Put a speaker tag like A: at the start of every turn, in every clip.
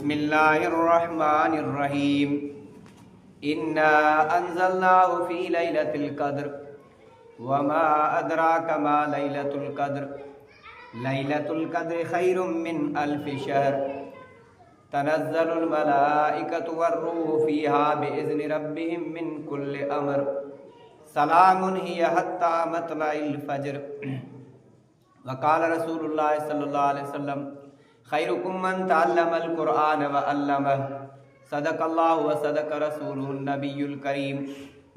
A: बिस्मिल्लाहिर्रहमानिर्रहीम। इन्ना अंज़लनाहु फ़ी लैलतिल क़द्र वमा अदराका मा लैलतुल क़द्र। लैलतुल क़द्रि खैरुम मिन अल्फ़ि शहर। तनज़्ज़लुल मलाइकतु वर्रूहु फ़ीहा बिइज़्नि रब्बिहिम मिन कुल्लि अम्र। सलामुन हिय हत्ता मतलइल फ़ज्र। वक़ाल रसूलुल्लाह सल्लल्लाहु अलैहि वसल्लम खैरुकुम मन तअल्लमल क़ुरआन व अल्लमह। सदक़ल्लाहु व सदक़ रसूलुहुन नबियुल करीम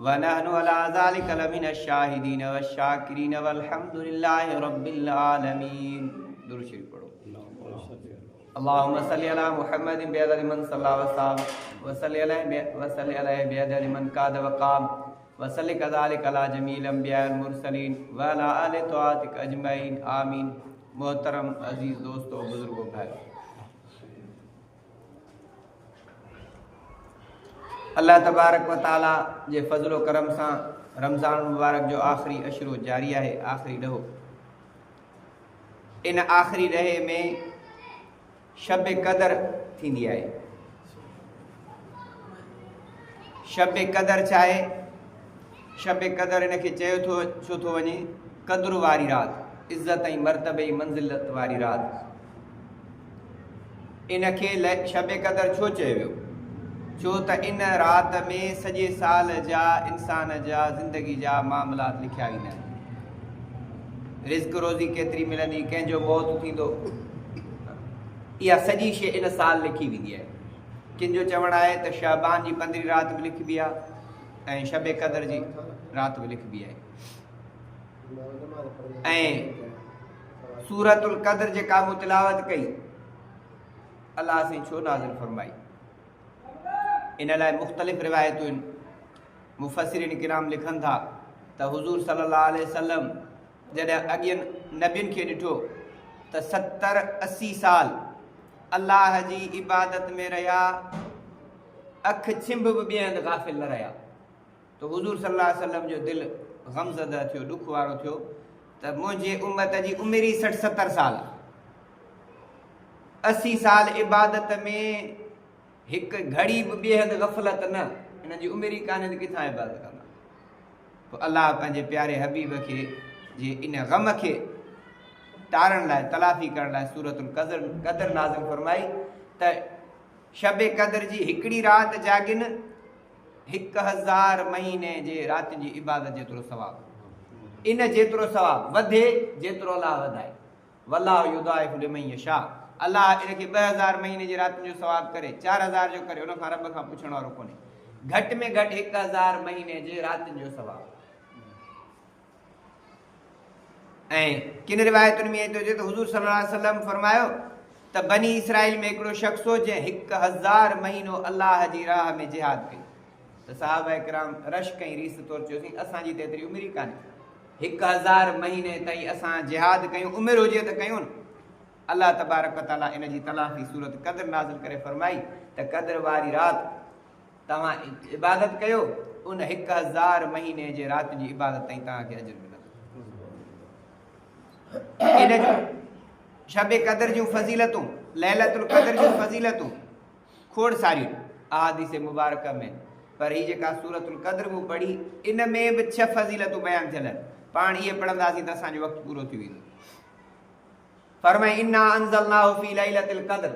A: व नहनु अला ज़ालिका लमिनश शाहिदीन वश्शाकिरीन वल्हम्दुलिल्लाहि रब्बिल आलमीन। दुरूद शरीफ पढ़ो। अल्लाहुम्मा सल्लि अला मुहम्मदिन बिअदद मन सल्ला व साम व सल्लि अलैहि बिअदद मन काद व क़ाम व सल्लि कज़ालिका अला जमील अंबिया वल मुरसलीन व अला आलि तआतिक अजमईन आमीन। मोहतरम अजीज़ दोस्तों, बुजुर्गों, भाइयों, अल्लाह तबारक व ताला जे फज़लो करम सां रमज़ान मुबारक जो आख़िरी अशरो जारी आहे, आख़िरी ॾहो। इन आख़िरी ॾहे में शब क़दर थींदी आहे। शब क़दर छा आहे? शब क़दर इन खे चयो छो थो वञे? क़द्र वारी राति, इज़्ज़त ऐं मर्तबे मंज़िलत वारी राति। इन खे शब क़दर छो चयो वियो? छो त इन राति में सॼे साल जा इंसान जा ज़िंदगी जा मामलात लिखिया वेंदा आहिनि। रिज़्क़ रोज़ी केतिरी मिलंदी, कंहिंजो मौत थींदो, इहा सॼी शइ इन साल लिखी वेंदी आहे। कंहिंजो चवणु आहे त शाबान जी 15 राति बि लिखबी आहे ऐं शब क़दर जी राति बि लिखबी आहे। ऐं सूरतुल क़द्र जेका मूं तिलावत कई, अलाह साईं छो नाज़िल फरमाई? इन लाइ मुख़्तलिफ़ रिवायतूं आहिनि। मुफ़स्सिरीन किराम लिखनि था त हुज़ूर सल्लल्लाहु अलैहि वसल्लम जॾहिं अॻियनि नबियुनि खे ॾिठो त 70-80 साल अल्लाह जी इबादत में रहिया, अखि छिंभ बि ॿिए हंधि गाफ़िल न रहिया। त हुज़ूर सल्लल्लाहु अलैहि वसल्लम जो दिलि ग़मज़दा थियो, ॾुख वारो थियो त मुंहिंजे उम्मत जी उमिरि ई 60-70 साल, 80 साल इबादत में हिकु घड़ी बि ॿिए हंधि ग़फ़लत न, हिन जी उमिरि ई कान्हे त किथां इबादत कंदा? पोइ अलाह पंहिंजे प्यारे हबीब खे जे इन ग़म खे टारण लाइ, तलाफ़ी करण लाइ सूरतुल क़द्र नाज़िल फरमाई त शब क़द्र जी हिकिड़ी राति जागिन 1000 महीने जे राति जी इबादत जेतिरो सवाबु। इन जेतिरो सवाबु वधे जेतिरो अलाह वधाए। वल्लाहु युदाइफ़ु लिमन यशा। अलाह इन खे 2000 महीने जे राति जो सवाबु करे, 4000 जो करे, उन खां रब खां पुछण वारो कोन्हे। घटि में घटि 1000 महीने जे राति जो सवाबु। ऐं किन रिवायतुनि में थो अचे त हुज़ूर सल्लल्लाहु अलैहि वसल्लम फरमायो त बनी इसराइल में हिकिड़ो शख़्स हो जंहिं 1000 महीनो अलाह जी राह में जिहाद कई। त सहाबा किराम रश कई, रीस तौरु चयोसीं असांजी त एतिरी उमिरि ई कान्हे, 1000 महीने ताईं असां जिहाद कयूं, उमिरि हुजे त कयूं न। अल्लाह तबारक व ताला इन जी तलाफ़ी सूरत क़द्र नाज़िल करे फरमाई त क़द्र वारी राति तव्हां इबादत कयो, उन 1000 महीने जे राति जी इबादत ताईं तव्हांखे अजर मिलंदो। इन जो शब क़द्र जूं फज़ीलतूं, लैलतुल क़द्र जूं फज़ीलतूं खोड़ सारियूं अहादीस मुबारक में, पर हीअ जेका सूरतुल क़द्र मूं पढ़ी, इन में बि 6 फज़ीलतूं बयानु थियल आहिनि। पाण इहे पढ़ंदासीं त असांजो वक़्तु पूरो थी वेंदो। फरमाई इन्ना अंज़लनाहु फ़ी लैलतिल क़द्र,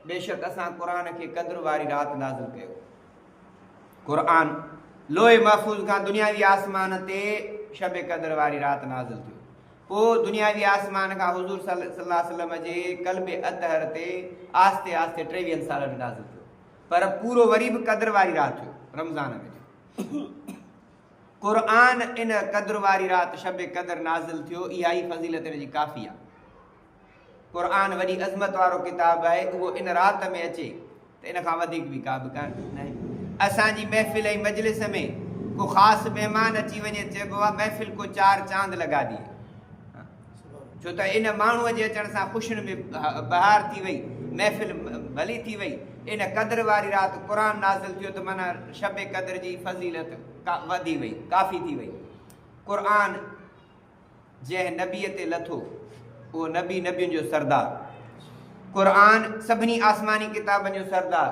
A: बेशक असां क़ुरान खे क़द्र वारी राति नाज़िल कयो। क़ुरान लोहे महफ़ूज़ खां दुनियावी आसमान ते शब क़द्र वारी राति नाज़िल थियो। पोइ दुनियावी आसमान खां हुज़ूर सल्लल्लाहु अलैहि वसल्लम जे क़ल्बे अतहर ते आस्ते आस्ते 23 साल में नाज़िल थियो, पर पूरो वरी बि क़द्र वारी राति थियो, रमज़ान में थियो। क़ुरान इन क़द्र वारी राति शब क़द्र नाज़िल थियो, इहा ई फज़ीलत इन जी काफ़ी आहे। क़ुरान वॾी अज़मत वारो किताबु आहे, उहो इन राति में अचे त इन खां वधीक बि का बि कान्हे। असांजी महफ़िल ऐं मजलिस में को ख़ासि महिमान अची वञे, चइबो आहे महफ़िल को 4 चांद लगा दिए, छो त इन माण्हूअ जे अचण सां ख़ुशियुनि में बहार थी वई, महफ़िल भली थी वई। इन क़द्र वारी राति क़ुरान नाज़िल थियो त माना शब क़द्र जी फज़ीलत वधी वई, काफ़ी थी वई। क़ुरान जंहिं नबीअ ते लथो, उहो नबी नबियुनि जो सरदार, क़ुरान सभिनी आसमानी किताबनि जो सरदार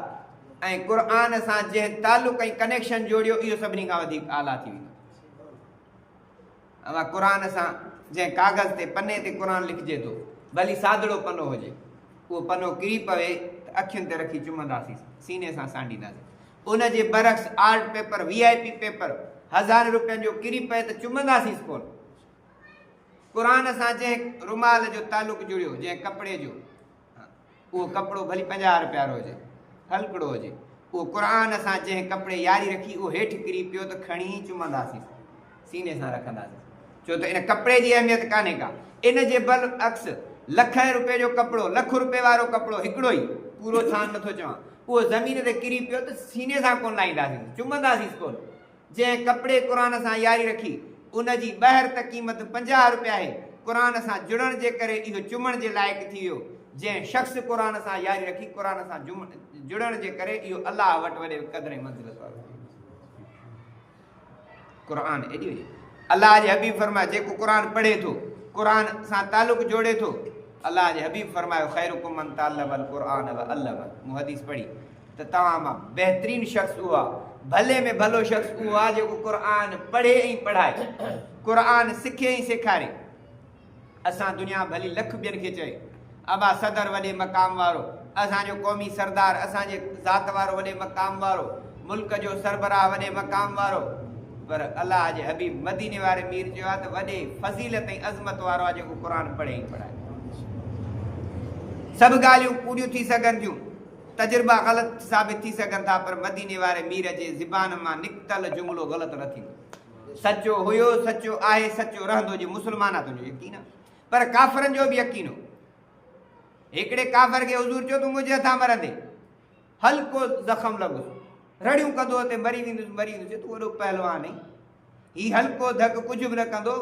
A: ऐं क़ुरान सां जंहिं तालुक़ ऐं कनेक्शन जोड़ियो इहो सभिनी खां वधीक आला थी वेंदो। अवां क़ुरान सां जंहिं कागज़ ते पने ते क़ुरान लिखिजे थो, भली सादड़ो पनो हुजे, उहो पनो किरी पवे त अखियुनि ते रखी चुमंदासीं, सीने सां सांडींदासीं। उन जे बरक्स आर्ट पेपर VIP पेपर 1000 रुपयनि जो किरी पए त चुमंदासीं कोन। क़ुरान सां जंहिं रुमाल जो तालुक़ जुड़ियो, जंहिं कपिड़े जो, उहो कपिड़ो भली 50 रुपया हुजे, हलकड़ो हुजे, उहो क़ुरान सां जंहिं कपिड़े यारी रखी उहो हेठि किरी पियो त खणी चुमंदासीं, सीने सां रखंदासीं, छो त इन कपिड़े जी अहमियत कान्हे का। इन जे बल अक्स लखें रुपए जो कपिड़ो, लख रुपए वारो कपिड़ो हिकिड़ो ई, पूरो छान नथो चवां, उहो ज़मीन ते किरी पियो त सीने सां कोन लाहींदासीं, चुमंदासीं कोन। जंहिं कपिड़े क़ुरान सां यारी रखी उन जी ॿाहिरि त क़ीमत 50 रुपया आहे, क़ुरान सां जुड़ण जे करे इहो चुमण जे लाइक़ु थी वियो। जंहिं शख़्स क़ुरान सां यारी रखी, क़ुरान सां जुड़ण जे करे इहो अलाह वटि वॾे क़दुरु ऐं मंज़िलत वारो क़ुरान एॾी हुई। अलाह जे हबीब फरमायो, जेको क़ुरान पढ़े थो, क़ुरान सां तालुक़ जोड़े थो, अलाह जे हबीब फरमायो खैरुकुम मन तअल्लमल क़ुरान व अल्लमह। मूं हदीस पढ़ी त तव्हां मां बहितरीन शख़्स उहो आहे, भले में भलो शख़्स उहो आहे जेको क़ुरान पढ़े ऐं पढ़ाए, क़ुरान सिखे ऐं सेखारे। असां दुनिया भली लख ॿियनि खे चए, अबा सदर वॾे मक़ाम वारो, असांजो क़ौमी सरदार, असांजे ज़ात वारो वॾे मक़ाम वारो, मुल्क जो सरबराह वॾे मक़ाम वारो, पर अलाह जे हबीब मदीने वारे मीर चयो आहे त वॾे फज़ीलत ऐं अज़मत वारो आहे जेको क़ुरान पढ़े ऐं पढ़ाए। सभु ॻाल्हियूं पूरियूं थी सघनि थियूं, तजुर्बा ग़लति साबित थी सघनि था, पर मदीने वारे मीर जे ज़बान मां निकितल जुमिलो ग़लति न थींदो। सचो हुयो, सचो आहे, सचो रहंदो। जे मुस्लमान आहे तुंहिंजो यकीन आहे, पर काफ़रनि जो बि यकीन हो। हिकिड़े काफ़र खे हुज़ूर चयो तूं मुंहिंजे हथां मरंदे, हल्को ज़ख़म लॻुसि, रड़ियूं कंदो ते मरी वेंदुसि, मरी वेंदुसि। तूं वॾो पहलवान आहीं, हीउ हल्को धक कुझु बि न कंदो।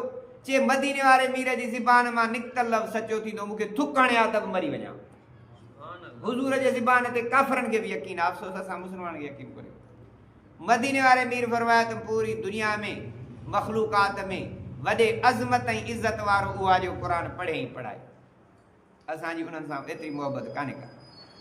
A: चे मदीने वारे मीर जी ज़बान मां निकितल लफ़्ज़ सचो थींदो, मूंखे थुक हणिया त बि मरी वञा। हुज़ूर जे ज़बान ते काफ़रनि खे बि यकीन आहे, अफ़सोस असां मुस्लमाननि खे यकीन कोन्हे। मदीने वारे मीर फरमाया त पूरी दुनिया में मख़लूक़ात में वॾे अज़मत ऐं इज़त वारो उहो आहे जो क़ुरान पढ़े ऐं पढ़ाए। असांजी उन्हनि सां एतिरी मुहबत कान्हे का,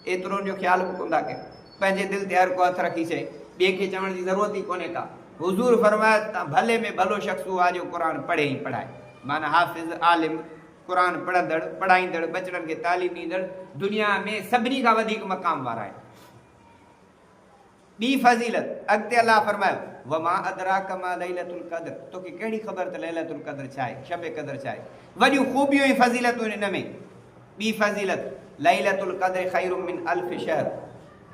A: एतिरो जो ख़्यालु बि कोन था कयूं। पंहिंजे दिलि ते हर को हथु रखी छॾे, ॿिए खे चवण जी ज़रूरत ई कोन्हे का। हुज़ूर फरमाया त भले में भलो शख़्स उहो आहे जो क़ुरान पढ़े ऐं पढ़ाए। माना हाफ़िज़, आलिम, क़ुरान पढ़ंदड़, पढ़ाईंदड़, बचड़नि खे तालीम ॾींदड़ दुनिया में सभिनी खां वधीक मक़ाम वारा आहिनि। ॿी फज़ीलत अॻिते अलाह फरमायो, वमा अदराक मा लैलतुल क़द्र, तोखे कहिड़ी ख़बर त लैलतुल क़द्र छा आहे, शब क़द्र छा आहे। वॾियूं ख़ूबियूं ऐं फज़ीलतूं हिन में। ॿी फज़ीलत लैलतुल क़द्र खैरुम मिन अल्फ शहर,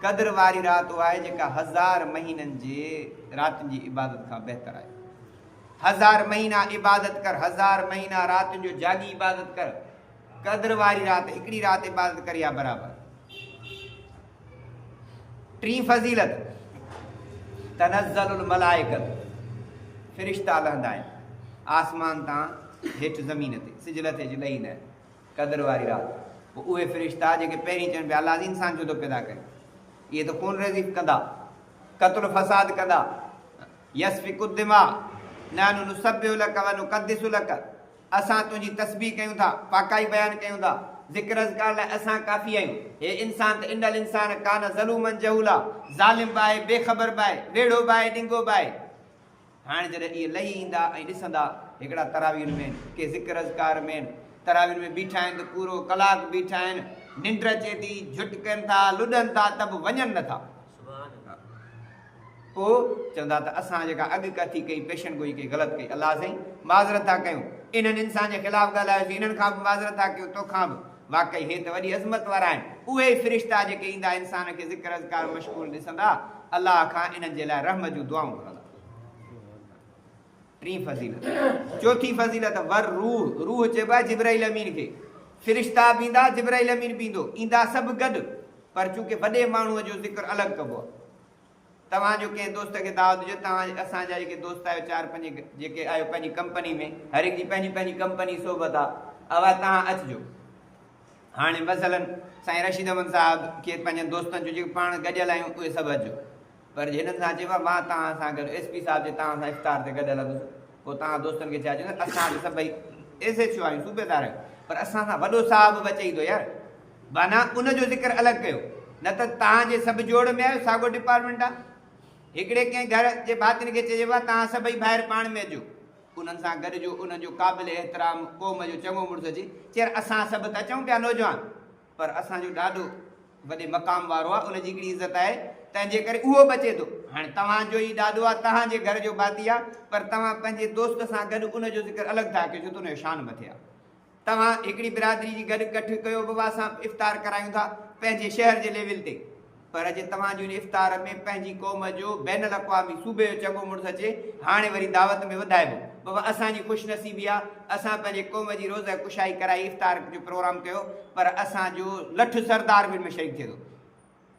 A: क़द्र वारी राति उहा आहे जेका 1000 महीननि जे रातिनि जी इबादत खां बहितर आहे। 1000 महीना इबादत कर, 1000 महीना रातिनि जो जागी इबादत कर, क़द्र वारी राति हिकिड़ी राति इबादत कर या बराबरि। टीं फज़ीलत तनज़्ज़लुल मलाइकत, फ़रिश्ता लहंदा आहिनि आसमान तां हेठि ज़मीन ते, सिजल ते लही ईंदा आहिनि क़द्र वारी राति। पोइ उहे फ़रिश्ता जेके पहिरीं चवनि पिया अलाह इंसान जो थो पैदा करे, इहे त खून रेज़ी कंदा, क़त्ल फ़साद कंदा। यस्फ़िकु दिमा नहनु नुसब्बिहु लक व नुक़द्दिसु लक, असां तुंहिंजी तस्बीह कयूं था, पाकाई बयानु कयूं था, ज़िक्र अज़कार लाइ असां काफ़ी आहियूं। हे इंसान त इनल इंसान कान ज़लूमन जहूला, ज़ालिम बि आहे, बेख़बर बि आहे, वेड़ो बि आहे, ॾिंगो बि आहे। हाणे जॾहिं इहे लही ईंदा ऐं ॾिसंदा हिकिड़ा तरावीन में के ज़िक्र अज़कार में तरावीन में बीठा आहिनि त पूरो कलाकु बीठा आहिनि, निंड अचे थी, झुटकनि था, लुॾनि था, त बि वञनि नथा। पोइ चवंदा त असां जेका अॻु कथी कई, पेशन गोई कई, ग़लति कई, अलाह साईं माज़रत था कयूं, इन्हनि इंसान जे ख़िलाफ़ु ॻाल्हायोसीं, इन्हनि खां बि माज़रत था कयूं, तोखां बि। वाक़ई हे त वॾी अज़मत वारा आहिनि। उहे ई फ़रिश्ता जेके ईंदा इंसान खे ज़िक्र अज़कार मशगूल ॾिसंदा, अलाह खां इन्हनि जे लाइ रहम जूं दुआऊं घुरंदा। टीं फज़ीलत। चौथी फज़ीलत वर रूह, रूह चइबो आहे जिब्राइल अमीन खे। फ़रिश्ता बि ईंदा, जिब्राइल अमीन बि ईंदो, ईंदा सभु गॾु, पर चूंकि वॾे माण्हूअ जो ज़िक्र अलॻि कबो आहे। तव्हांजो कंहिं दोस्त खे दावत ॾियो, तव्हां असांजा जेके दोस्त आहियो 4-5 जेके आहियो पंहिंजी कंपनी में, हर हिक जी पंहिंजी पंहिंजी कंपनी सोबत आहे, अवा तव्हां अचिजो। हाणे मसलन साईं रशीद अहमद साहिब खे पंहिंजनि दोस्तनि जो जेके पाण गॾियल आहियूं उहे सभु अचो, पर हिननि सां चइबो आहे मां तव्हां सां गॾु SP साहिब जे तव्हां सां इफ़्तार ते गॾियल हलंदुसि। पोइ तव्हां दोस्तनि खे छा चवंदा, असां बि सभई SHO आहियूं, सूबेदार आहियूं, पर असां सां वॾो साहिब बि अचे ईंदो यार, माना उनजो ज़िक्र अलॻि कयो, न त तव्हांजे सभु जोड़ में आहियो, साॻियो डिपार्टमेंट आहे। हिकिड़े कंहिं घर जे भातियुनि खे चइजे आहे तव्हां सभई ॿाहिरि पाण में अचो, उन्हनि सां गॾिजो, उन्हनि जो क़ाबिल एतिराम क़ौम जो चङो मुड़ुसु अचे, चेर असां सभु त अचूं पिया नौजवान, पर असांजो ॾाढो वॾे मक़ाम वारो आहे, उनजी हिकिड़ी इज़त आहे, तंहिंजे करे उहो बचे थो। हाणे तव्हांजो ई ॾाढो आहे, तव्हांजे घर जो भाती आहे, पर तव्हां पंहिंजे दोस्त सां गॾु उनजो ज़िक्र अलॻि था कयो, छो त उनजो शान मथे आहे। तव्हां हिकिड़ी बिरादरी जी गॾु कठि कयो, बाबा असां इफ़्तार करायूं था पंहिंजे शहर जे लेवल ते, पर अॼु तव्हांजी उन इफ़्तार में पंहिंजी क़ौम जो बैन अक़वामी सूबे जो चङो मुड़ुसु अचे, हाणे वरी दावत में वधाइबो, बाबा असांजी ख़ुशनसीबी आहे, असां पंहिंजे क़ौम जी रोज़ कुशाई कराई, इफ़्तार जो प्रोग्राम कयो, पर असांजो लठ सरदार बि में शरीक थिए थो,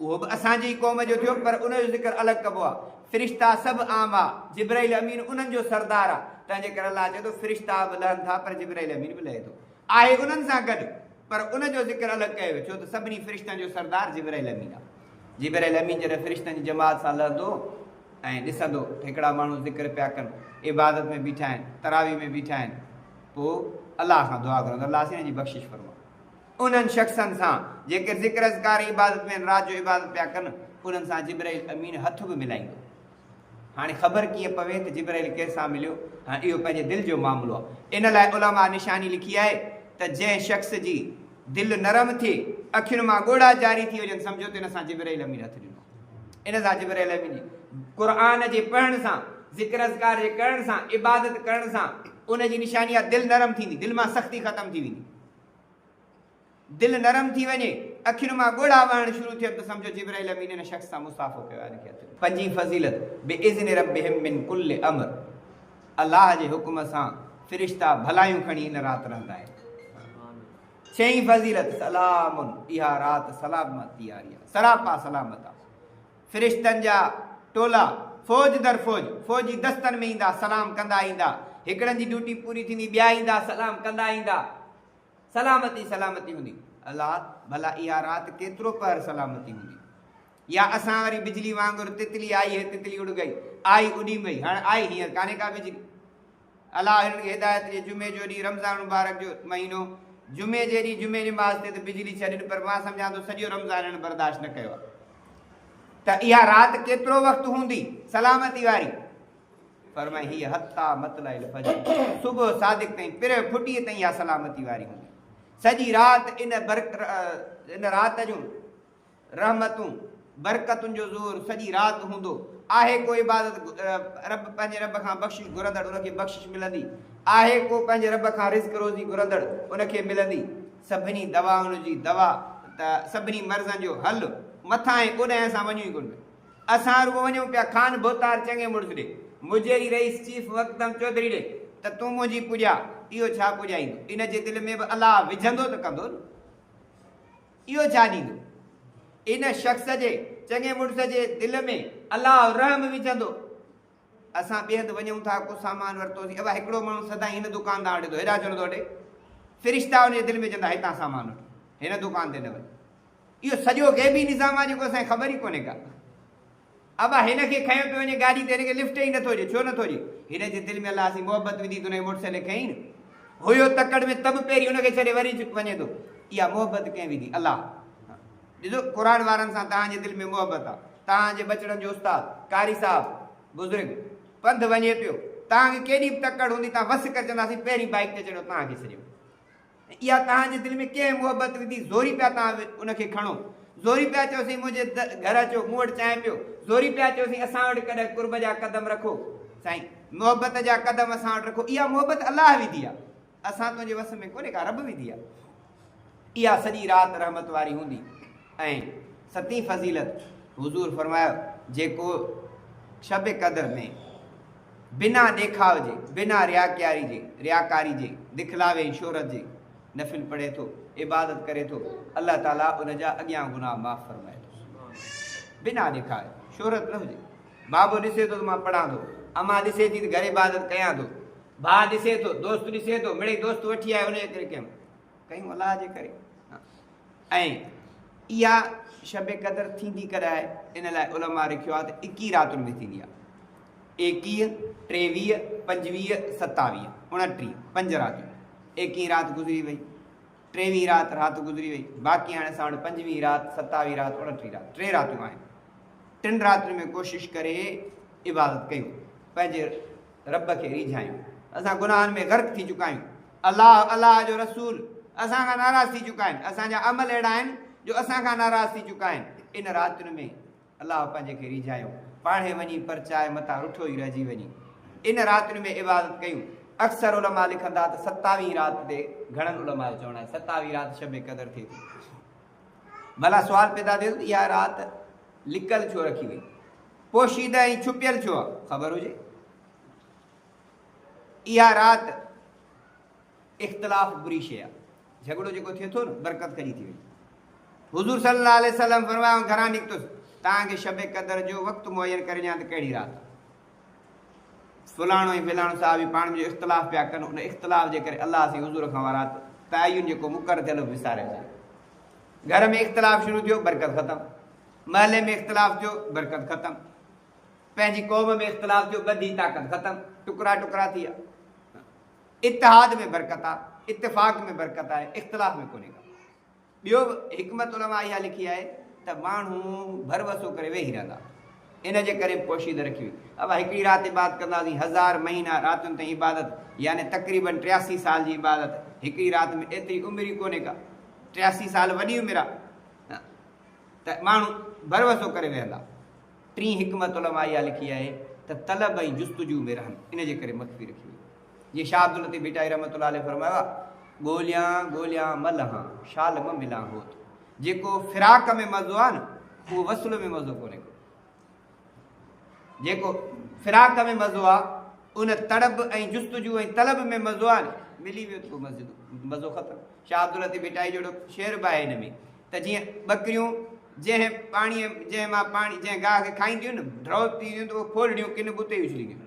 A: उहो बि असांजी ई क़ौम जो थियो, पर उनजो ज़िक्र अलॻि कबो आहे। फ़रिश्ता सभु आम आहे, जिब्राइल अमीन उन्हनि जो सरदार आहे, तंहिंजे करे अलाह चए थो फ़रिश्ता बि लहनि था, पर जिब्राइल अमीन बि लहे थो, आहे उन्हनि सां गॾु, पर उनजो ज़िक्र अलॻि कयो, छो त सभिनी फ़रिश्तनि जो सरदार जिब्राइल अमीन आहे। जिब्राइल अमीन जॾहिं फ़रिश्तनि जी जमात सां लहंदो ऐं ॾिसंदो त हिकिड़ा माण्हू ज़िक्र पिया कनि, इबादत में बीठा आहिनि, तरावी में बीठा आहिनि, पोइ अलाह खां दुआ कंदो, अलाह साईं जी बख़्शिश फरमा। उन्हनि शख़्सनि सां जेके ज़िक्र अज़कार इबादत में राति जो इबादत पिया कनि, उन्हनि सां जिब्राइल अमीन हथ बि मिलाईंदो। हाणे ख़बर कीअं पवे त जिब्राइल कंहिंसां मिलियो? हाणे इहो पंहिंजे दिलि जो मामिलो आहे। इन लाइ उलमा निशानी लिखी आहे त जंहिं शख़्स जी दिलि नरम थिए, अखियुनि मां ॻोढ़ा जारी थी वञनि, सम्झो त इन सां जिब्राइल अमीन हथ ॾिनो। इन सां जिब्राइल अमीन क़ुर जे पढ़ण सां, ज़िक्र अज़कार जे करण सां, इबादत करण सां उनजी निशानी आहे दिलि नरम थींदी, दिलि मां सख़्ती ख़तमु थी वेंदी। दिलि नरम थी वञे, अखियुनि मां ॻोढ़ा वहणु शुरू थियनि, त सम्झो जिब्राइल अमीन इन शख़्स सां मुसाफ़ो कयो आहे। पंजी फ़ज़ीलत बिइज़्नि रब्बिहिम मिन कुल्लि अम्र, अलाह जे हुकुम सां फ़रिश्ता भलायूं खणी इन राति रहंदा आहिनि। छहीं फ़ज़ीलत सलामुन, इहा राति सलामती वारी आहे, सरापा सलामत आहे। फ़रिश्तनि जा टोला फ़ौज दर फ़ौज फ़ौजी दस्तनि में ईंदा, सलाम कंदा ईंदा, हिकिड़नि जी ड्यूटी पूरी थींदी, ॿिया ईंदा सलाम कंदा ईंदा, सलामती सलामती हूंदी। अलाह भला इहा राति केतिरो पहर सलामती हूंदी? या असां वरी बिजली वांगुरु तितली आई है, तितली उड़ गई, आई उॾी वई, हाणे आई हींअर कान्हे का बिजली। अलाह हिननि खे हिदायत ॾिए, जुमे जो ॾींहुं रमज़ान मुबारक जो महीनो, जुमे जे ॾींहुं जुमे निमाज़ ते त बिजली छॾनि, पर मां सम्झां थो सॼो रमज़ान हिननि बर्दाश्त न कयो आहे। त इहा राति केतिरो वक़्तु हूंदी सलामती वारी? फरमाई हीअ हत्ता मतलाइल फजर, सुबुह सादिक ताईं पिरे फुटीअ ताईं इहा सलामती वारी हूंदी। सॼी राति इन राति जूं रहमतूं बरकतुनि जो ज़ोर सॼी राति हूंदो आहे। को इबादत रब पंहिंजे रब खां बख़्शिश घुरंदड़, उनखे बख़्शिश मिलंदी आहे। को पंहिंजे रब खां रिज़्क़ रोज़ी घुरंदड़, उनखे मिलंदी। सभिनी दवाउनि जी दवा, त सभिनी मर्ज़नि जो हल मथां ऐं उॾां सां वञूं ई कोन। असां रुॻो वञूं पिया खान बोतार चङे मुड़ुस ॾे, मुजेरी रईस चीफ वक़्तम चौधरी ॾे, त तूं मुंहिंजी पुॼा, इहो छा पुॼाईंदो? इन जे दिलि में बि अलाह विझंदो त कंदो न, इहो छा ॾींदो? इन शख़्स जे चङे मुड़ुस जे दिलि में अलाह रहम विझंदो। असां ॿिए हंधि वञूं था, को सामान वरितोसीं, अब हिकिड़ो माण्हू सदाईं हिन दुकानदार ॾे थो, हेॾा चवंदो ॾे, फ़रिश्ता हुनजे दिलि में चवंदा हितां सामान वठो, हिन दुकान ते न वञ। इहो सॼो गैबी निज़ाम आहे जेको असांखे ख़बर ई कोन्हे का। अब हिनखे खयो पियो वञे गाॾी ते, हिनखे लिफ्ट ई नथो ॾिए, छो नथो ॾिए? हिन जे दिलि में अलाह असीं मोहबत विधी त हुनजे मुड़ुस खे खयईं न, हुयो तकड़ में तब पहिरीं हुनखे छॾे वरी वञे थो। इहा मोहबत कंहिं विधी? अलाह। ॾिसो क़ुर वारनि सां तव्हांजे दिलि में मोहबत आहे। तव्हांजे बचड़नि जो उस्ताद कारी साहिबु बुज़ुर्ग पंधु वञे पियो, तव्हांखे केॾी बि तकड़ हूंदी, तव्हां वस करे चवंदासीं पहिरीं बाइक ते चढ़ो, तव्हांखे छॾियो। इहा तव्हांजे दिलि में कंहिं मोहबत विधी? ज़ोरी पिया तव्हां उनखे खणो, ज़ोरी पिया चयोसीं मुंहिंजे घर अचो, मूं वटि चांहि पियो, ज़ोरी पिया चयोसीं असां वटि कॾहिं कुर्ब जा क़दम रखो, साईं मोहबत जा क़दम असां वटि रखो। इहा मोहबत अलाह विधी आहे, असां तुंहिंजे वस में कोन्हे का, रब विधी आहे। इहा सॼी राति रहमत वारी हूंदी। ऐं सतीं फ़ज़ीलत हुज़ूर फरमायो, जेको शब क़दर में बिना ॾेखाव जे, बिना रियाकारी जे, दिखलावे ऐं शोहरत जे नफ़िल पढ़े थो, इबादत करे थो, अलाह ताला उन जा अॻियां गुनाह माफ़ फरमाए थो। बिना ॾेखावे, शोहरत न हुजे। बाबो ॾिसे थो त मां पढ़ां थो, अमां ॾिसे थी त घर इबादत कयां थो, भाउ ॾिसे थो, दोस्त ॾिसे थो, मिड़ई दोस्त वठी आयो उनजे करे कयूं अलाह जे करे। ऐं इहा शब क़दर थींदी कॾहिं आहे? इन लाइ उलमा लिखियो आहे त 21 रातुनि में थींदी आहे। 21, 23, 25, 27, 29, 5 रातियूं। 21 राति गुज़री वई, 23 रात गुज़री वई, बाक़ी हाणे असां वटि 25 रात, 27 रात, 29 रात, 3 रातियूं आहिनि। 3 रातियुनि में कोशिशि करे इबादत कयूं, पंहिंजे रब खे रिझायूं। असां गुनाहनि में गर्क थी चुका आहियूं। अलाह अलाह जो रसूल असां खां नाराज़ थी चुका आहिनि, असांजा अमल अहिड़ा आहिनि जो असां खां नाराज़ थी चुका आहिनि। इन रातियुनि में अलाह पंहिंजे खे रिझायूं, पाणे वञी परचाए मथां रुठो ई रहिजी वञी इन रातियुनि में इबादत कयूं। अक्सर उलमा लिखंदा त 27 रात ते घणनि उलमा जो चवणु आहे 27 रात शब क़दर थिए थी। भला सुवाल पैदा थियो इहा राति लिकल छो रखी वई, पोशीदा ऐं छुपियल छो आहे? ख़बर हुजे इहा राति इख़्तिलाफ़ बुरी शइ आहे, झगड़ो जेको थिए थो न बरकत कढी थी वई। हुज़ूर सल्लल्लाहु अलैहि वसल्लम फरमायो घरां निकितुसि तव्हांखे शब क़दर जो वक़्तु मुयन करे ॾियां त कहिड़ी राति? फलाणो ऐं फिलाणो साहिब बि पाण में इख़्तिलाफ़ पिया कनि, उन इख़्तिलाफ़ जे करे अलाह से हुज़ूर खां राति तयन जेको मुक़ररु थियल विसारे छॾियो। घर में इख़्तिलाफ़ शुरू थियो, बरकत ख़तमु। महले में इख़्तिलाफ़ थियो, बरकत ख़तमु। पंहिंजी क़ौम में इख़्तिलाफ़ थियो, ॿधी ताक़त ख़तमु, टुकड़ा टुकड़ा थी विया। इत्तिहाद में बरकत आहे, इत्तिफ़ाक़ में बरकत आहे, इख़्तिलाफ़ में कोन्हे का। ॿियो हिकमत उलमा इहा लिखी आहे त माण्हू भरवसो करे वेही रहंदा, इन जे करे पोशीद रखी हुई। अब हिकिड़ी राति इबादत कंदासीं, 1000 महीना रातियुनि ताईं इबादत, यानी तक़रीबन 83 साल जी इबादत। हिकिड़ी राति में एतिरी उमिरि ई कोन्हे का, 83 साल वॾी उमिरि आहे त माण्हू भरवसो करे वेहंदा। टीं हिकमत उलमा इहा लिखी आहे त तलब ऐं जुस्तजू में रहनि, इन जे करे मख़फ़ी रखी हुई। जीअं शाह अब्दुल लतीफ़ भिटाई रहमतुल्लाह अलैह फरमायो आहे ॻोल्हियां ॻोल्हियां मलहां शाल म मिलां होत, जेको फिराक में मज़ो आहे न उहो वसुल में मज़ो कोन्हे को। जेको फिराक में मज़ो आहे उन तड़ब ऐं जुस्तजू ऐं तलब में मज़ो आहे न, मिली वियो त मज़ो ख़तमु। शाह अब्दुल लतीफ़ भिटाई जहिड़ो शेर बि आहे हिन में त जीअं ॿकरियूं जंहिं मां पाणी जंहिं गाह खे खाईंदियूं न, ड्रॉप पींदियूं त उहो खोलंदियूं किन बुते उछलींदियूं,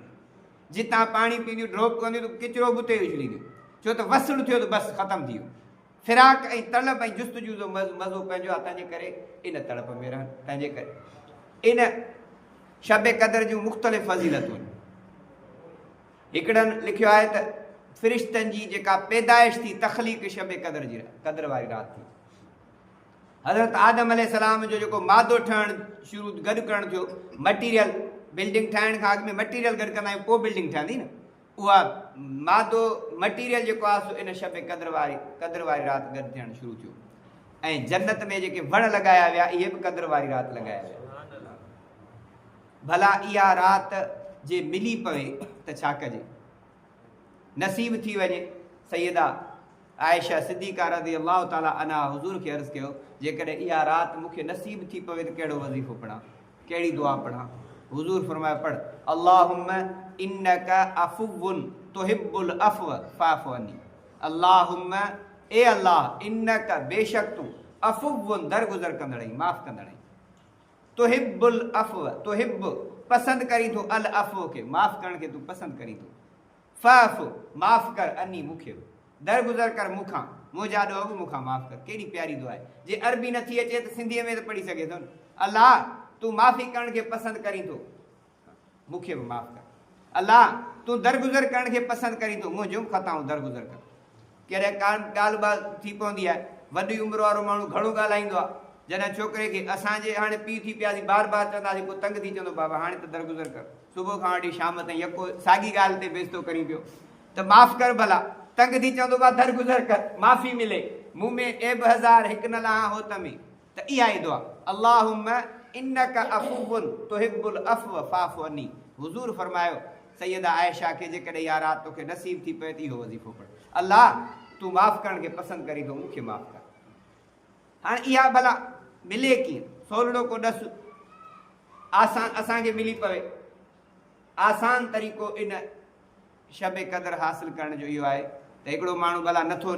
A: जितां पाणी पींदियूं ड्रॉप कंदियूं त किचिरो बुते उछलींदियूं, छो त वसुल थियो त बसि ख़तमु थी वियो। फिराक ऐं तड़प ऐं जुस्तजू जो मज़ो पंहिंजो आहे, तंहिंजे करे इन तड़प में रहनि। तंहिंजे करे इन शब क़दर जूं मुख़्तलिफ़ फज़ीलतूं आहिनि। हिकिड़नि लिखियो आहे त फ़रिश्तनि जी जेका पैदाइश थी तख़लीक़ शब क़दर जी क़दर वारी राति थी। हज़रत आदम अलैहिस्सलाम जो जेको मादो ठहणु शुरू गॾु करणु थियो, मटीरियल बिल्डिंग ठाहिण खां अॻु में मटीरियल गॾु कंदा आहियूं पोइ बिल्डिंग ठहंदी न, उहा मादो मटीरियल जेको आहे इन शब क़दर वारी राति गॾु थियणु शुरू थियो। ऐं जन्नत में जेके वण लॻाया विया इहे बि क़दर वारी राति लॻाया विया। भला इहा राति जे मिली पवे त छा कजे, नसीब थी वञे। सैयदा आयशा सिद्दीक़ा रज़ी अल्लाह ताला अन्हा हुज़ूर खे अर्ज़ु कयो जेकॾहिं इहा राति मूंखे नसीब थी पवे त कहिड़ो वज़ीफ़ो पढ़ां, कहिड़ी दुआ पढ़ां? हुज़ूर फरमायो पढ़ अल्लाहुम्मा इन्नका अफ़ुव्वुन तुहिब्बुल अफ़्व फ़अफ़ु अन्नी। अल्लाहुम्मा ए अल्लाह इन्नका बेशक तूं अफ़ुव्वुन दरगुज़र कंदड़ आहीं, माफ़ कंदड़ आहीं। तुहिब्बुल अफ़्व तुहिब्ब पसंदि करीं थो, अल अफ़्व खे माफ़ करण खे तूं पसंदि करीं थो। फ़अफ़ु माफ़ कर अन्नी मूंखे, दरगुज़र कर मूंखां, मुंहिंजा ॾोह बि मूंखां माफ़ कर। केॾी प्यारी दुआ आहे। जे अरबी नथी अचे त सिंधीअ में त पढ़ी सघे थो न। अलाह तूं माफ़ी करण खे पसंदि करीं थो, मूंखे बि माफ़ कर। अलाह तूं दरगुज़र करण खे पसंदि करीं थो, मुंहिंजूं ख़ताऊं दरगुज़र कर। कॾहिं ॻाल्हि ॿाल्हि थी पवंदी आहे, वॾी उमिरि वारो माण्हू घणो ॻाल्हाईंदो आहे, जॾहिं छोकिरे खे असांजे हाणे पीउ थी पियासीं बार बार चवंदासीं पोइ तंग थी चवंदो बाबा हाणे त दरगुज़र कर। सुबुह खां वठी शाम ताईं यको साॻी ॻाल्हि ते बेइज़्ज़तो करी पियो त माफ़ कर। भला तंग थी चवंदो बा दरगुज़र कर, माफ़ी मिले। मूं में एब हज़ार हिकु न लहा हो तमें, त इहा ई दुआ अल्लाहुम्मा इन्नका अफ़ुव्वुन तुहिब्बुल अफ़्व फ़अफ़ु अन्नी। हुज़ूर फरमायो सैयदा आयशा खे जेकॾहिं इहा राति तोखे नसीब थी पए त इहो वज़ीफ़ो पढ़, अलाह तूं माफ़ करण खे पसंदि करीं थो, मूंखे माफ़ कर। हाणे इहा भला मिले कीअं? सोलड़ो को ॾस आसान असांखे मिली पवे। आसान तरीक़ो इन शब क़दर हासिल करण जो इहो आहे त हिकिड़ो माण्हू भला नथो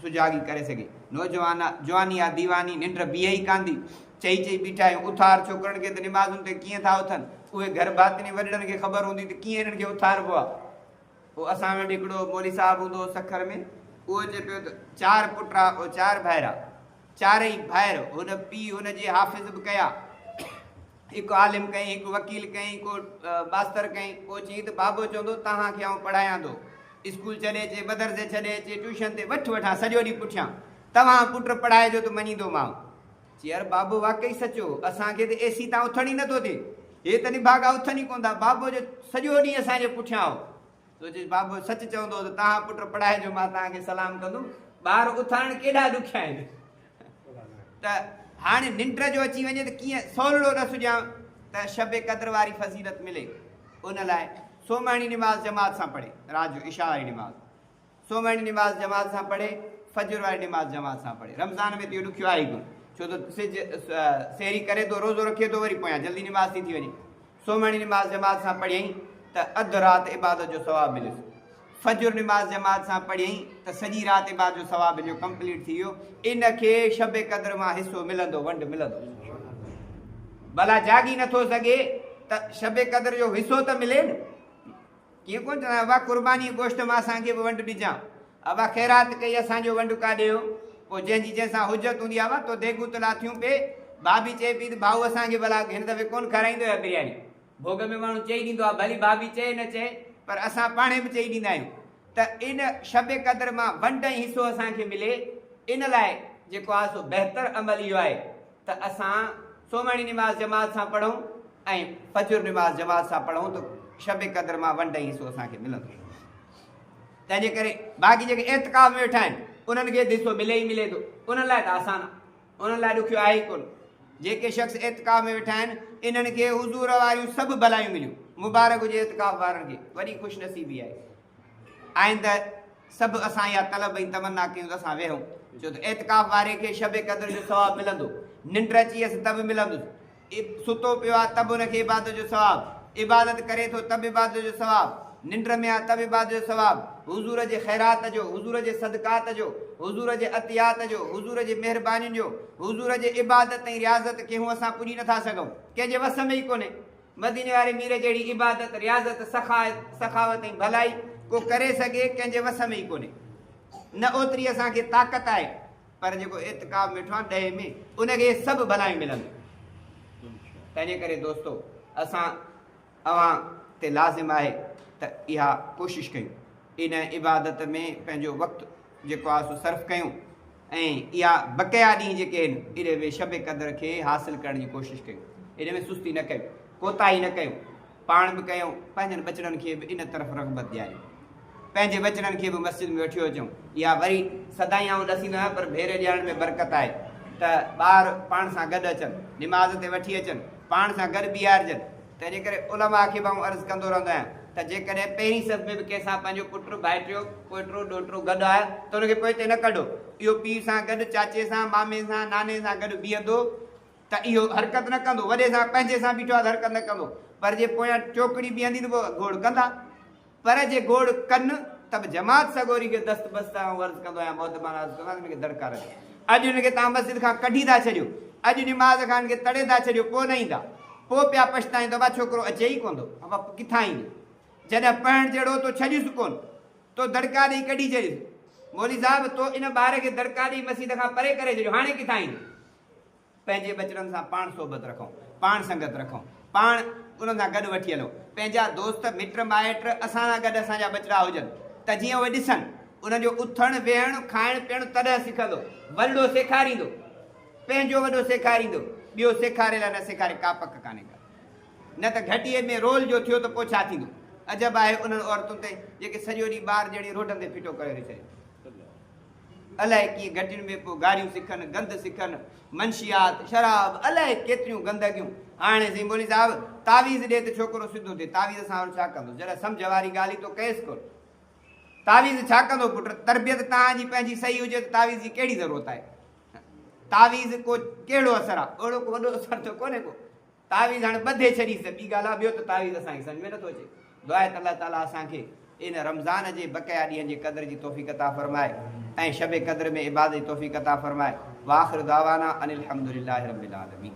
A: सुजागी करे सघे, नौजवान जवानी आहे, दीवानी, निंड बीहे ई कान थी, चई चई बीठा आहियूं उथार। छोकिरनि खे त निमाज़ुनि ते कीअं था उथनि, उहे घर बातिनी वॾड़नि खे ख़बर हूंदी त कीअं हिननि खे उथारिबो आहे। पोइ असां वटि हिकिड़ो मौली साहिबु हूंदो हो सखर में, उहो चए पियो त 4 पुट आहे, 4 भाइर आहे, 4 ई भाइर। हुन पीउ हुनजे हाफ़िज़ बि कया, हिकु आलिम कयईं, हिकु वकील कयईं, को मास्तर कयईं। पोइ चयईं त बाबो चवंदो तव्हांखे आउं पढ़ायां थो, स्कूल छॾे अचे, मदरसे छॾे अचे, ट्यूशन ते वठि वठां सॼो ॾींहुं पुठियां। तव्हां पुट पढ़ाइजो त मञींदोमांव। चई यार बाबो वाकई सचो, असांखे त एसी तां उथण ई नथो थिए, हे त निभागा उथनि ई कोन था। बाबो जो सॼो ॾींहुं असांजे पुठियां हो। तो चई बाबो सच चवंदो त तव्हां पुट पढ़ाइजो, मां तव्हांखे सलाम कंदुमि। ॿार उथारण केॾा ॾुखिया आहिनि। त हाणे निंड जो अची वञे त कीअं सवलो न सुञां त शब क़द्र वारी फज़ीलत मिले। उन लाइ सोमाणी निमाज़ जमात सां पढ़े, राति जो इशा वारी निमाज़, सोमाणी निमाज़ जमात सां पढ़े, फजर वारी निमाज़ जमात सां पढ़े। रमज़ान में त इहो ॾुखियो आहे ई कोन, छो त सिज सेरी करे थो, रोज़ो रखे थो, वरी पोयां जल्दी निमाज़ थी वञे। सोमाणी निमाज़ जमात सां पढ़ियईं त अधु राति इबादत जो सवाबु मिलियो। फजर निमाज़ जमात सां पढ़ियईं त सॼी राति इबादत जो सवाबु मिलियो, कंप्लीट थी वियो। इनखे शब क़द्र मां हिसो मिलंदो, वंड मिलंदो। भला जागी नथो सघे त शब क़द्र जो हिसो त मिले न। कीअं कोन चवंदा अबा क़ुर्बानी गोश्त मां असांखे बि वंड ॾिजां, अबा ख़ैरात कई असांजो वंड का ॾियो। पोइ जंहिंजी जंहिंसां हुजत हूंदी आहे तो देगू त लाथियूं पे। भाभी चए पई त भाऊ असांखे भला हिन दफ़े कोन खाराईंदो आहे बिरयानी। भोग में माण्हू चई ॾींदो आहे, भली भाभी चए न चए, पर असां पाणे बि चई ॾींदा आहियूं त इन शब क़द्र मां वंड ऐं हिसो असांखे मिले। इन लाइ जेको आहे सो बहितर अमल इहो आहे त असां सोमाणी निमाज़ जमात सां पढ़ूं ऐं फजर निमाज़ जमात सां पढ़ूं त शब क़द्र मां वंड ऐं हिसो असांखे मिलंदो। तंहिंजे करे बाक़ी जेके एतिकाफ़ में वेठा आहिनि उन्हनि खे हिसो मिले ई मिले थो। उन्हनि लाइ त आसान आहे, उन्हनि लाइ ॾुखियो आहे ई कोन। जेके शख़्स एतिकाफ़ में वेठा आहिनि इन्हनि खे हुज़ूर वारियूं सभु भलायूं मिलियूं। मुबारक हुजे एतिकाफ़ वारनि खे, वॾी ख़ुशनसीबी आहे। आईंदा सभु असां इहा तलब ऐं तमन्ना कयूं त असां वेहूं, छो त एतिकाफ़ वारे खे शब क़द्र जो सवाबु मिलंदो। निंड अची वियसि त बि मिलंदुसि, सुतो पियो आहे त बि हुनखे इबादत जो सवाबु, इबादत करे थो त बि इबादत जो सवाबु, निंड में आहे त बि इबादत जो सवाबु, हुज़ूर जे ख़ैरात जो, हुज़ूर जे सदक़ात जो, हुज़ूर जे अतियात जो, हुज़ूर जे महिरबानियुनि जो, हुज़ूर जे इबादत ऐं रियाज़त खे हूअं असां पुॼी नथा सघूं, कंहिंजे वस में ई कोन्हे। मदीने वारे मीर जहिड़ी इबादत, रियाज़त, सखावत ऐं भलाई को करे सघे कंहिंजे वस में ई कोन्हे। न ओतिरी असांखे ताक़त आहे, पर जेको एतिकाफ़ वेठो आहे ॾहे में उनखे सभु भलायूं मिलंदियूं। तंहिंजे करे दोस्तो असां अवां ते लाज़िम आहे त इहा कोशिशि कयूं, इन इबादत में पंहिंजो वक़्तु जेको आहे सो सर्फ़ कयूं ऐं इहा बक़िया ॾींहं जेके आहिनि इन में शब क़द्र खे हासिलु करण जी कोशिशि कयूं। इन में सुस्ती न कयूं, कोताही न कयूं, पाण बि कयूं, पंहिंजनि बचड़नि खे बि इन तरफ़ रग़बत ॾियारियूं, पंहिंजे बचड़नि खे बि मस्जिद में वठी अचूं। इहा वरी सदाईं आउं ॾसींदो आहियां, पर भेरे ॾियण में बरकत आहे त ॿार पाण सां गॾु अचनि, निमाज़ ते वठी अचनि, पाण सां गॾु बीहारजनि। तंहिंजे करे उलमा खे बि आउं अर्ज़ु कंदो रहंदो आहियां त जेकॾहिं पहिरीं सफ़ में बि कंहिंसां पंहिंजो पुटु भाइटियो पोइटो ॾोहिटो गॾु आहे त हुनखे पोइ हिते न कढो। इहो पीउ सां गॾु, चाचे सां, मामे सां, नाने सां गॾु बीहंदो त इहो हरकत न कंदो। वॾे सां पंहिंजे सां बीठो आहे त हरकत न कंदो, पर जे पोयां चोकड़ी बीहंदी त पोइ घोड़ कंदा। पर जे घोड़ कनि त बि जमात सगोरी खे दस्त बस्त अर्ज़ु कंदो आहियां, मोहतबान अर्ज़ु कंदो आहियां हुनखे दरकार ॾियो। अॼु हुनखे तव्हां मस्जिद खां कढी था छॾियो, अॼु निमाज़ खां हिनखे तड़े था छॾियो, पोइ न ईंदा, पोइ पिया पछताईंदो बा छोकिरो अचे ई कोन थो, अबा किथां ईंदो। जॾहिं पढ़णु जहिड़ो तो छॾियुसि कोन, तो दड़का ॾेई कढी छॾियुसि, मौली साहिबु तो इन ॿार खे दड़का ॾेई मस्जिद खां परे करे छॾियो, हाणे किथां ईंदो। पंहिंजे बचड़नि सां पाण सोबत रखूं, पाण संगत रखूं, पाण उन्हनि सां गॾु वठी हलूं। पंहिंजा दोस्त मिट माइट असां सां गॾु असांजा बचड़ा हुजनि त जीअं उहे ॾिसनि, उन्हनि जो उथणु वेहणु खाइणु पीअणु तॾहिं सिखंदो, वॾो सेखारींदो, पंहिंजो वॾो सेखारींदो, ॿियो सेखारे लाइ न सेखारे का पक कान्हे का। न त घटीअ में रोल जो थियो त पोइ छा थींदो। अजब आहे उन्हनि औरतुनि ते जेके सॼो ॾींहुं ॿार जहिड़ी रोडनि ते फिटो करे छॾे, अलाए कीअं घटियुनि में पोइ गारियूं सिखनि, गंद सिखनि, मंशियात, शराब, अलाए केतिरियूं गंदगियूं। हाणे साईं मोली साहिबु तावीज़ ॾिए त छोकिरो सिधो थिए, तावीज़ सां छा कंदो, जॾहिं सम्झ वारी ॻाल्हि तो कएसि कोन। तावीज़ छा कंदो पुटु, तरबियत तव्हांजी पंहिंजी सही हुजे त तावीज़ जी कहिड़ी ज़रूरत आहे। तावीज़ को कहिड़ो असरु आहे, अहिड़ो को वॾो असरु त कोन्हे को। तावीज़ हाणे ॿधे छॾीसि ॿी ॻाल्हि आहे, ॿियो त तावीज़ असांखे सम्झ में नथो अचे। दुआ आहे त अलाह ताला असांखे इन रमज़ान जे बक़िया ॾींहंनि जी क़द्र जी तौफ़ीक़ अता फ़रमाए ऐं शब क़द्र में इबादत जी तौफ़ीक़ अता फ़रमाए। वाख़िर दावाना अनिल हम्दुलिल्लाहि रब्बिल आलमीन।